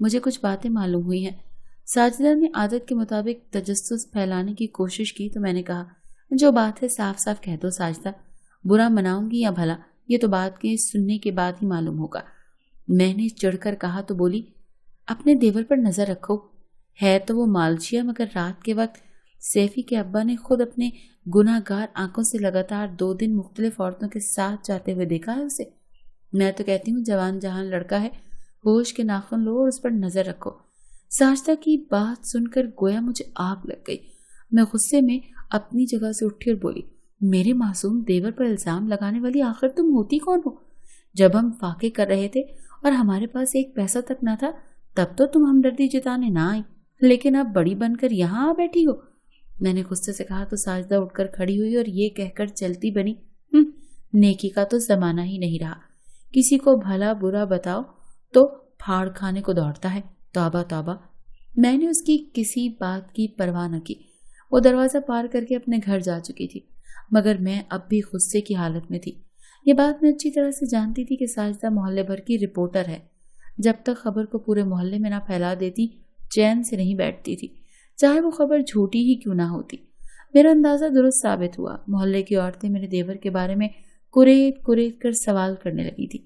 مجھے کچھ باتیں معلوم ہوئی ہیں۔ ساجدہ نے عادت کے مطابق تجسس پھیلانے کی کوشش کی تو میں نے کہا، جو بات ہے صاف صاف کہہ دو ساجدہ، برا مناؤں گی یا بھلا یہ تو بات کے سننے کے بعد ہی معلوم ہوگا۔ میں نے چڑھ کر کہا تو بولی، اپنے دیور پر نظر رکھو، ہے تو وہ مالشیا مگر رات کے وقت سیفی کے ابا نے خود اپنے گناہ گار آنکھوں سے لگاتار 2 دن مختلف عورتوں کے ساتھ جاتے ہوئے دیکھا ہے اسے۔ میں تو کہتی ہوں جوان جہان لڑکا ہے، ہوش کے ناخن لو اور اس پر نظر رکھو۔ ساجدہ کی بات سن کر گویا مجھے آگ لگ گئی۔ میں غصے میں اپنی جگہ سے اٹھی اور بولی، میرے معصوم دیور پر الزام لگانے والی آخر تم ہوتی کون ہو؟ جب ہم فاقے کر رہے تھے اور ہمارے پاس 1 پیسہ تک نہ تھا تب تو تم ہمدردی جتانے نہ آئی، لیکن اب بڑی بن کر یہاں آ بیٹھی ہو۔ میں نے غصے سے کہا تو ساجدہ اٹھ کر کھڑی ہوئی اور یہ کہہ کر چلتی بنی، نیکی کا تو زمانہ ہی نہیں رہا، کسی کو بھلا برا بتاؤ تو پھاڑ کھانے کو دوڑتا ہے، توبہ توبہ۔ میں نے اس کی کسی بات کی پرواہ نہ کی۔ وہ دروازہ پار کر کے اپنے گھر جا چکی تھی، مگر میں اب بھی غصے کی حالت میں تھی۔ یہ بات میں اچھی طرح سے جانتی تھی کہ ساجدہ محلے بھر کی رپورٹر ہے، جب تک خبر کو پورے محلے میں نہ پھیلا دیتی چین سے نہیں بیٹھتی تھی، چاہے وہ خبر جھوٹی ہی کیوں نہ ہوتی۔ میرا اندازہ درست ثابت ہوا۔ محلے کی عورتیں میرے دیور کے بارے میں کریت کر سوال کرنے لگی تھی۔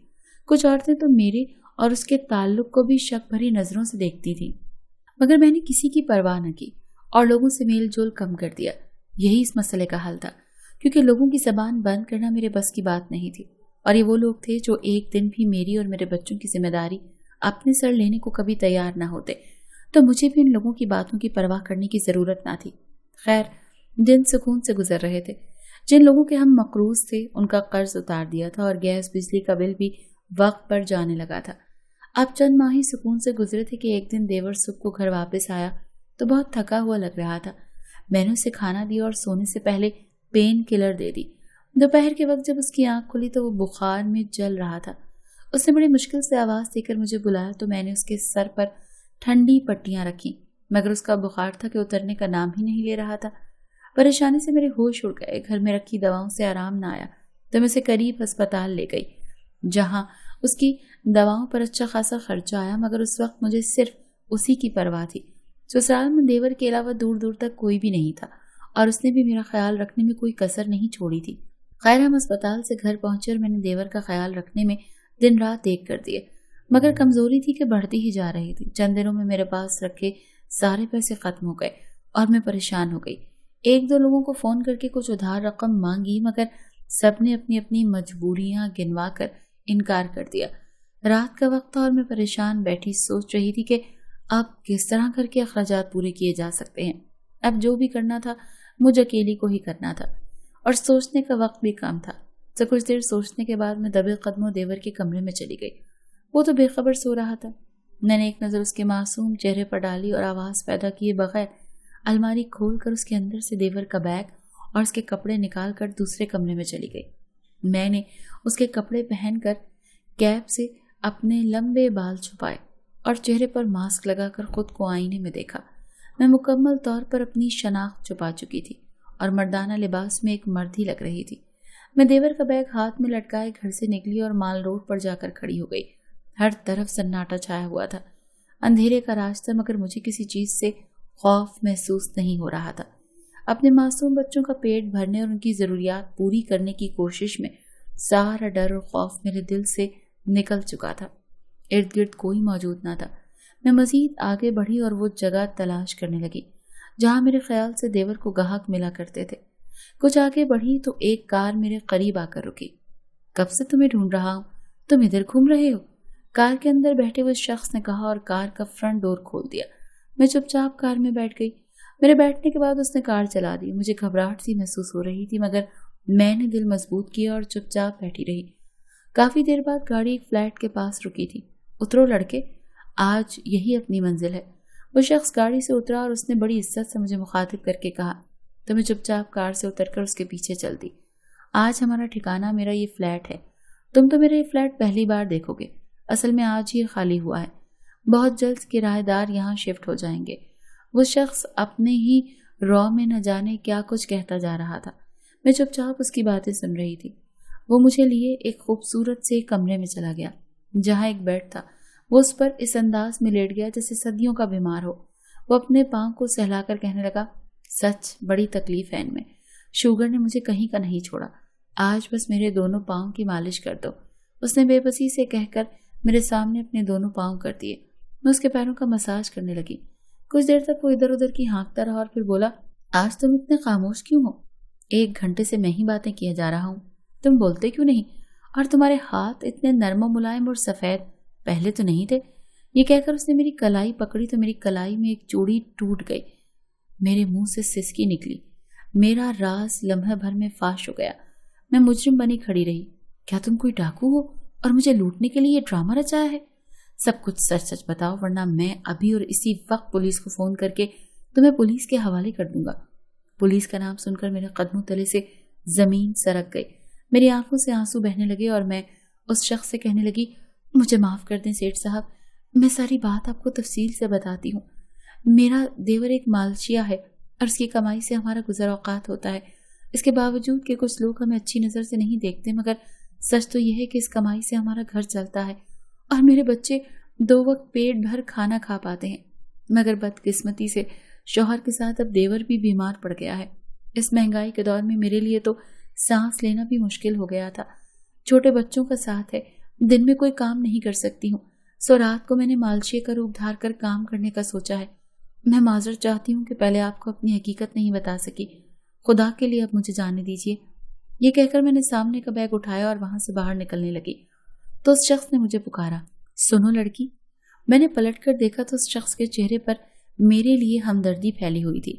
کچھ عورتیں تو میرے اور اس کے تعلق کو بھی شک بھری نظروں سے دیکھتی تھیں، مگر میں نے کسی کی پرواہ نہ کی اور لوگوں سے میل جول کم کر دیا۔ یہی اس مسئلے کا حل تھا، کیونکہ لوگوں کی زبان بند کرنا میرے بس کی بات نہیں تھی، اور یہ وہ لوگ تھے جو ایک دن بھی میری اور میرے بچوں کی ذمہ داری اپنے سر لینے کو کبھی تیار نہ ہوتے، تو مجھے بھی ان لوگوں کی باتوں کی پرواہ کرنے کی ضرورت نہ تھی۔ خیر، دن سکون سے گزر رہے تھے۔ جن لوگوں کے ہم مقروض تھے ان کا قرض اتار دیا تھا اور گیس بجلی کا بل بھی وقت پر جانے لگا تھا۔ اب چند ماہ ہی سکون سے گزرے تھے کہ ایک دن دیور صبح کو گھر واپس آیا تو بہت تھکا ہوا لگ رہا تھا۔ میں نے اسے کھانا دیا اور سونے سے پہلے پین کلر دے دی۔ دوپہر کے وقت جب اس کی آنکھ کھلی تو وہ بخار میں جل رہا تھا۔ اس نے بڑی مشکل سے آواز دے کر مجھے بلایا تو میں نے اس کے سر پر ٹھنڈی پٹیاں رکھی، مگر اس کا بخار تھا کہ اترنے کا نام ہی نہیں لے رہا تھا۔ پریشانی سے میرے ہوش اڑ گئے۔ گھر میں رکھی دواؤں سے آرام نہ آیا تو میں اسے قریب ہسپتال لے گئی، جہاں اس کی دواؤں پر اچھا خاصا خرچہ آیا، مگر اس وقت مجھے صرف اسی کی پرواہ تھی۔ سسرال میں دیور کے علاوہ دور دور تک کوئی بھی نہیں تھا اور اس نے بھی میرا خیال رکھنے میں کوئی کسر نہیں چھوڑی تھی۔ خیر، ہم اسپتال سے گھر پہنچے اور میں نے دیور کا خیال رکھنے میں دن رات ایک کر دیے، مگر کمزوری تھی کہ بڑھتی ہی جا رہی تھی۔ چند دنوں میں میرے پاس رکھے سارے پیسے ختم ہو گئے اور میں پریشان ہو گئی۔ 1-2 لوگوں کو فون کر کے کچھ ادھار رقم مانگی، مگر سب نے اپنی اپنی مجبوریاں گنوا کر انکار کر دیا۔ رات کا وقت تھا اور میں پریشان بیٹھی سوچ رہی تھی کہ اب کس طرح کر کے اخراجات پورے کیے جا سکتے ہیں۔ اب جو بھی کرنا تھا مجھے اکیلی کو ہی کرنا تھا اور سوچنے کا وقت بھی کم تھا۔ تو کچھ دیر سوچنے کے بعد میں دبے قدموں دیور کے کمرے میں چلی گئی۔ وہ تو بے خبر سو رہا تھا۔ میں نے ایک نظر اس کے معصوم چہرے پر ڈالی اور آواز پیدا کیے بغیر الماری کھول کر اس کے اندر سے دیور کا بیگ اور اس کے کپڑے نکال کر دوسرے کمرے میں چلی گئی۔ میں نے اس کے کپڑے پہن کر کیپ سے اپنے لمبے بال چھپائے اور چہرے پر ماسک لگا کر خود کو آئینے میں دیکھا۔ میں مکمل طور پر اپنی شناخت چھپا چکی تھی اور مردانہ لباس میں ایک مرد ہی لگ رہی تھی۔ میں دیور کا بیگ ہاتھ میں لٹکائے گھر سے نکلی اور مال روڈ پر جا کر کھڑی ہو گئی۔ ہر طرف سناٹا چھایا ہوا تھا، اندھیرے کا راستہ، مگر مجھے کسی چیز سے خوف محسوس نہیں ہو رہا تھا۔ اپنے معصوم بچوں کا پیٹ بھرنے اور ان کی ضروریات پوری کرنے کی کوشش میں سارا ڈر اور خوف میرے دل سے نکل چکا تھا۔ ارد گرد کوئی موجود نہ تھا۔ میں مزید آگے بڑھی اور وہ جگہ تلاش کرنے لگی جہاں میرے خیال سے دیور کو گاہک ملا کرتے تھے۔ کچھ آگے بڑھی تو ایک کار میرے قریب آ کر رکی۔ کب سے تمہیں ڈھونڈ رہا ہوں، تم ادھر گھوم رہے ہو؟ کار کے اندر بیٹھے ہوئے شخص نے کہا اور کار کا فرنٹ ڈور کھول دیا۔ میں چپ چاپ کار میں بیٹھ گئی۔ میرے بیٹھنے کے بعد اس نے کار چلا دی۔ مجھے گھبراہٹ سی محسوس ہو رہی تھی، مگر میں نے دل مضبوط کیا اور چپ چاپ بیٹھی رہی۔ کافی دیر بعد گاڑی ایک فلیٹ کے پاس رکی تھی۔ اترو لڑکے، آج یہی اپنی منزل ہے۔ وہ شخص گاڑی سے اترا اور اس نے بڑی عزت سے مجھے مخاطب کر کے کہا تو میں چپ چاپ کار سے اتر کر اس کے پیچھے چل دی۔ آج ہمارا ٹھکانہ میرا یہ فلیٹ ہے۔ تم تو میرا یہ فلیٹ پہلی بار دیکھو گے، اصل میں آج ہی خالی ہوا ہے۔ بہت جلد کرایہ دار یہاں شفٹ ہو جائیں گے۔ وہ شخص اپنے ہی رو میں نہ جانے کیا کچھ کہتا جا رہا تھا۔ میں چپ چاپ اس کی باتیں سن رہی تھی۔ وہ مجھے لیے ایک خوبصورت سے کمرے میں چلا گیا جہاں ایک بیڈ تھا، وہ اس پر اس انداز میں لیٹ گیا جیسے صدیوں کا بیمار ہو۔ وہ اپنے پاؤں کو سہلا کر کہنے لگا، سچ بڑی تکلیف ہے ان میں، شوگر نے مجھے کہیں کا نہیں چھوڑا، آج بس میرے دونوں پاؤں کی مالش کر دو۔ اس نے بے بسی سے کہہ کر میرے سامنے اپنے دونوں پاؤں کر دیے۔ میں اس کے پیروں کا مساج کرنے لگی۔ کچھ دیر تک وہ ادھر ادھر کی ہانکتا رہا اور پھر بولا، آج تم اتنے خاموش کیوں ہو؟ 1 گھنٹے سے میں ہی باتیں کیے جا رہا ہوں، تم بولتے کیوں نہیں؟ اور تمہارے ہاتھ اتنے نرم و ملائم اور سفید پہلے تو نہیں تھے۔ یہ کہہ کر اس نے میری کلائی پکڑی تو میری کلائی میں ایک چوڑی ٹوٹ گئی، میرے منہ سے سسکی نکلی، میرا راز لمحے بھر میں فاش ہو گیا۔ میں مجرم بنی کھڑی رہی۔ کیا تم کوئی ڈاکو ہو اور مجھے لوٹنے کے لیے یہ ڈرامہ رچایا ہے؟ سب کچھ سچ سچ بتاؤ ورنہ میں ابھی اور اسی وقت پولیس کو فون کر کے تمہیں پولیس کے حوالے کر دوں گا۔ پولیس کا نام سن کر میرے قدموں تلے سے زمین سرک گئی، میری آنکھوں سے آنسو بہنے لگے اور میں اس شخص سے کہنے لگی، مجھے معاف کر دیں سیٹھ صاحب، میں ساری بات آپ کو تفصیل سے بتاتی ہوں۔ میرا دیور ایک مالشیا ہے اور اس کی کمائی سے ہمارا گزر اوقات ہوتا ہے۔ اس کے باوجود کہ کچھ لوگ ہمیں اچھی نظر سے نہیں دیکھتے، مگر سچ تو یہ ہے کہ اس کمائی سے ہمارا گھر چلتا ہے اور میرے بچے 2 وقت پیٹ بھر کھانا کھا پاتے ہیں۔ مگر بدقسمتی سے شوہر کے ساتھ اب دیور بھی بیمار پڑ گیا ہے۔ اس مہنگائی کے دور میں میرے لیے تو سانس لینا بھی مشکل ہو گیا تھا۔ چھوٹے بچوں کا ساتھ ہے، دن میں کوئی کام نہیں کر سکتی ہوں، سو رات کو میں نے مالشے کا روپ دھار کر کام کرنے کا سوچا ہے۔ میں معذرت چاہتی ہوں کہ پہلے آپ کو اپنی حقیقت نہیں بتا سکی، خدا کے لیے اب مجھے جانے دیجیے۔ یہ کہہ کر میں نے سامنے کا بیگ اٹھایا اور وہاں سے باہر نکلنے لگی تو اس شخص نے مجھے پکارا، سنو لڑکی۔ میں نے پلٹ کر دیکھا تو اس شخص کے چہرے پر میرے لیے ہمدردی پھیلی ہوئی تھی۔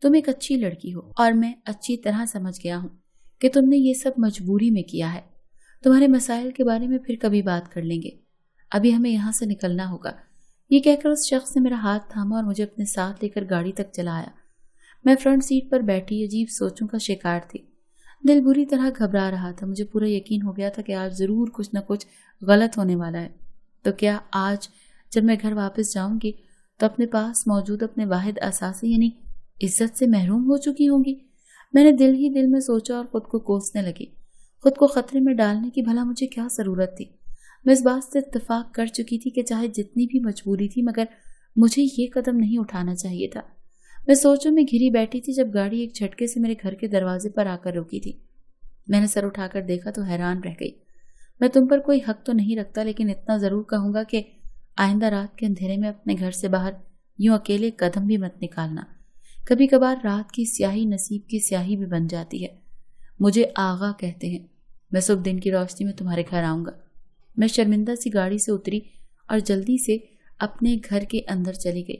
تم ایک اچھی لڑکی ہو اور میں اچھی طرح سمجھ گیا ہوں کہ تم نے یہ سب مجبوری میں کیا ہے۔ تمہارے مسائل کے بارے میں پھر کبھی بات کر لیں گے، ابھی ہمیں یہاں سے نکلنا ہوگا۔ یہ کہہ کر اس شخص نے میرا ہاتھ تھاما اور مجھے اپنے ساتھ لے کر گاڑی تک چلایا۔ میں فرنٹ سیٹ پر بیٹھی عجیب سوچوں کا شکار تھی۔ دل بری طرح گھبرا رہا تھا، مجھے پورا یقین ہو گیا تھا کہ آج ضرور کچھ نہ کچھ غلط ہونے والا ہے۔ تو کیا آج جب میں گھر واپس جاؤں گی تو اپنے پاس موجود اپنے واحد اثاثے یعنی عزت سے محروم ہو چکی ہوں گی؟ میں نے دل ہی دل میں سوچا اور خود کو کوسنے لگی۔ خود کو خطرے میں ڈالنے کی بھلا مجھے کیا ضرورت تھی؟ میں اس بات سے اتفاق کر چکی تھی کہ چاہے جتنی بھی مجبوری تھی مگر مجھے یہ قدم نہیں اٹھانا چاہیے تھا۔ میں سوچوں میں گھری بیٹھی تھی جب گاڑی ایک جھٹکے سے میرے گھر کے دروازے پر آ کر روکی تھی۔ میں نے سر اٹھا کر دیکھا تو حیران رہ گئی۔ میں تم پر کوئی حق تو نہیں رکھتا، لیکن اتنا ضرور کہوں گا کہ آئندہ رات کے اندھیرے میں اپنے گھر سے باہر یوں اکیلے قدم بھی مت نکالنا۔ کبھی کبھار رات کی سیاہی نصیب کی سیاہی بھی بن جاتی ہے۔ مجھے آغا کہتے ہیں۔ میں صبح دن کی روشنی میں تمہارے گھر آؤں گا۔ میں شرمندہ سی گاڑی سے اتری اور جلدی سے اپنے گھر کے اندر چلی گئی۔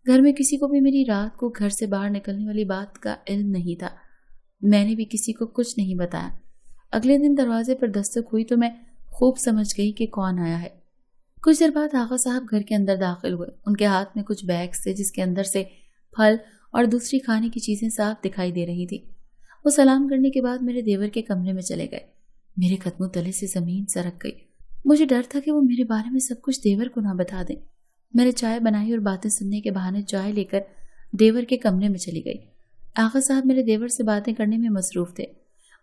گھر میں کسی کو بھی میری رات کو گھر سے باہر نکلنے والی بات کا علم نہیں تھا۔ میں نے بھی کسی کو کچھ نہیں بتایا۔ اگلے دن دروازے پر دستک ہوئی تو میں خوب سمجھ گئی کہ کون آیا ہے۔ کچھ دیر بعد آغا صاحب گھر کے اندر داخل ہوئے۔ ان کے ہاتھ میں کچھ بیگز تھے جس کے اندر سے پھل اور دوسری کھانے کی چیزیں صاف دکھائی دے رہی تھی۔ وہ سلام کرنے کے بعد میرے دیور کے کمرے میں چلے گئے۔ میرے قدموں تلے سے زمین سرک گئی۔ مجھے ڈر تھا کہ وہ میرے بارے میں سب کچھ دیور کو نہ بتا دیں۔ میں نے چائے بنائی اور باتیں سننے کے بہانے چائے لے کر دیور کے کمرے میں چلی گئی۔ آغا صاحب میرے دیور سے باتیں کرنے میں مصروف تھے۔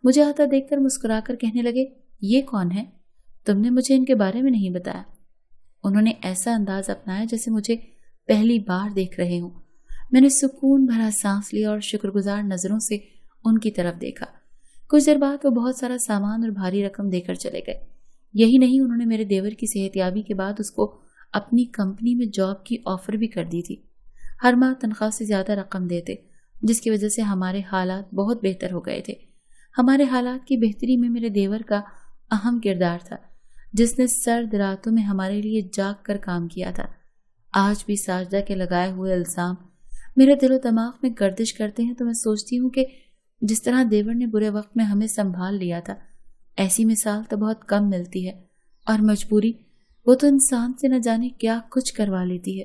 مجھے آتا دیکھ کر مسکرا کر کہنے لگے، یہ کون ہے؟ تم نے مجھے ان کے بارے میں نہیں بتایا۔ انہوں نے ایسا انداز اپنایا جیسے مجھے پہلی بار دیکھ رہے ہوں۔ میں نے سکون بھرا سانس لیا اور شکر گزار نظروں سے ان کی طرف دیکھا۔ کچھ دیر بعد وہ بہت سارا سامان اور بھاری رقم دے کر چلے گئے۔ یہی نہیں، انہوں نے میرے دیور کی صحت یابی کے بعد اس کو اپنی کمپنی میں جاب کی آفر بھی کر دی تھی۔ ہر ماہ تنخواہ سے زیادہ رقم دیتے، جس کی وجہ سے ہمارے حالات بہت بہتر ہو گئے تھے۔ ہمارے حالات کی بہتری میں میرے دیور کا اہم کردار تھا، جس نے سرد راتوں میں ہمارے لیے جاگ کر کام کیا تھا۔ آج بھی ساجدہ کے لگائے ہوئے الزام میرے دل و دماغ میں گردش کرتے ہیں تو میں سوچتی ہوں کہ جس طرح دیور نے برے وقت میں ہمیں سنبھال لیا تھا، ایسی مثال تو بہت کم ملتی ہے، اور مجبوری وہ تو انسان سے نہ جانے کیا کچھ کروا لیتی ہے۔